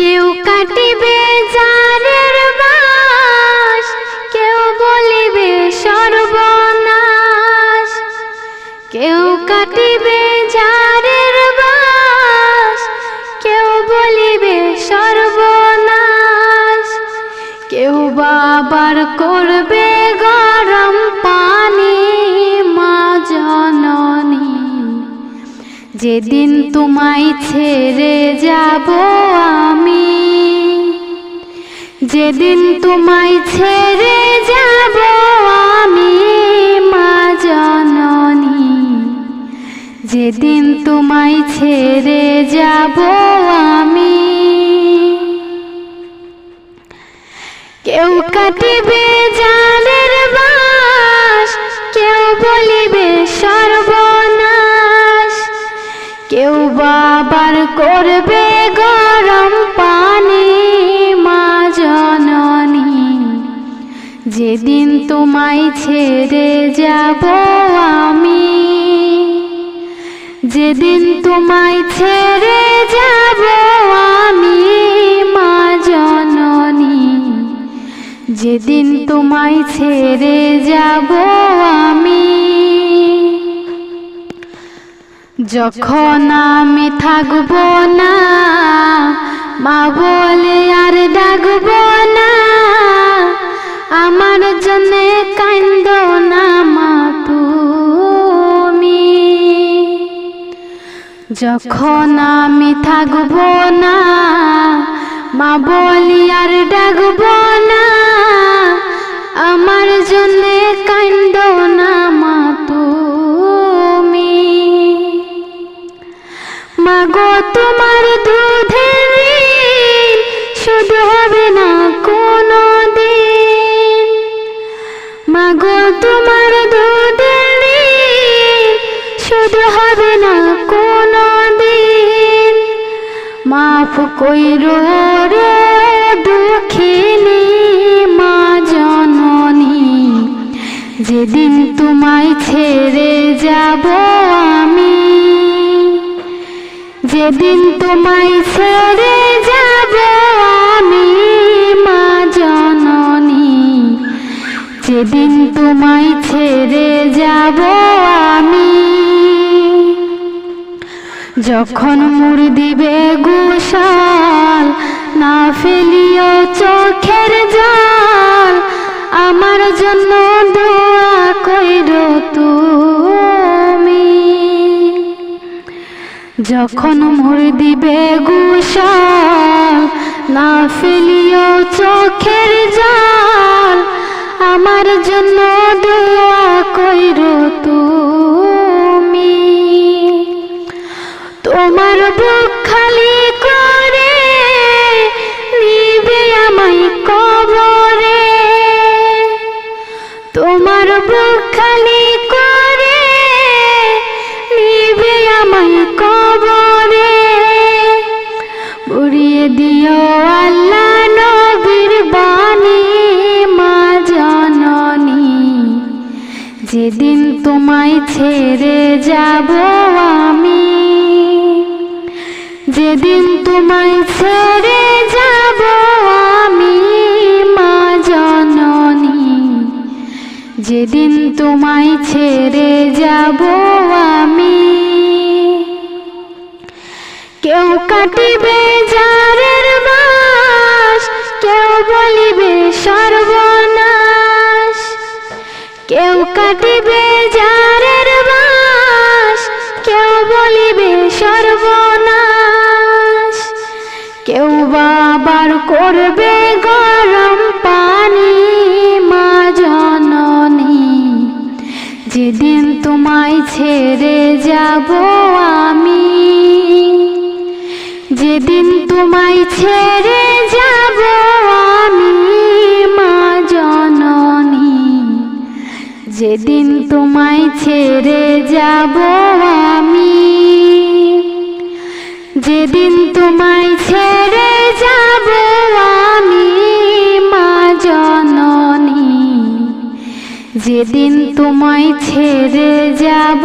কেউ কাটিবে জারের বাস, কেউ বলিবে সর্বনাশ। কেউ কাটিবে জারের বাস, কেউ বলিবে সর্বনাশ। কেউ বাবার করবে গরম পানি মা জননী, যেদিন তোমায় ছেড়ে যাব আমি, যেদিন তোমায় ছেড়ে যাব আমি মা জননী, যেদিন তোমায় ছেড়ে যাব আমি। কেউ কাটিবে জালের বাস, কেউ বলিবে সর্বনাশ। কেউ বাবার করবে গরম পানি মা জননী, যেদিন তোমায় ছেড়ে যাব আমি, যেদিন তোমায় ছেড়ে যাব আমি মা জননী, যেদিন তোমায় ছেড়ে যাব আমি। যখন আমি থাকবো না মা বলে আর ডাকবো না, আমার জন্যে কান্দো না মা তুমি। যখন আমি থাকবো না মা বলি আর ডাকবো না, আমার জন্যে কান্দো না মা তুমি। মাগো তোমার দুধের ঋণ শুধু হবে না কোনো দিন, মাগো তোমার দুধের ঋণ শুধু হবে না কোনো দিন। মাফ কইরো রে দুঃখিনী মা জননী, যেদিন তোমায় ছেড়ে যাব আমি, যেদিন তোমায় ছেড়ে যাব আমি মা জননী, যেদিন তোমায় ছেড়ে যাব আমি। যখন মুড় দিবে গোসাল, না ফেলিও চোখের জল, আমার জন্য দোয়া কইরো তুমি। যখন মুড় দিবে গোসাল, না ফেলিও চোখের জল, আমার জন্য দোয়া কইরো তুমি। তোমার বুক খালি করে নিবে আমায় কবরে, তোমার বুক খালি করে নিবে আমায় কবরে। বুড়িয়ে দিও আল্লাহ নবীর বাণী মা জননী, যেদিন তোমায় ছেড়ে যাব আমি, যেদিন তোমায় ছেড়ে যাব আমি মা জননী, যেদিন তোমায় ছেড়ে যাব আমি। কেউ কাটিবে জারের বাস, কেউ বলিবে সর্বনাশ। কেউ কাটিবে জারের বাস, কেউ বলিবে সর্বনাশ। কেউ বাবার করবে গরম পানি মা জননী, যেদিন তোমায় ছেড়ে যাব আমি, যেদিন তোমায় ছেড়ে যাব আমি মা জননী, যেদিন তোমায় ছেড়ে যাব আমি, যেদিন তোমায় ছেড়ে যাব আমি মা জননী, যেদিন তোমায় ছেড়ে যাব।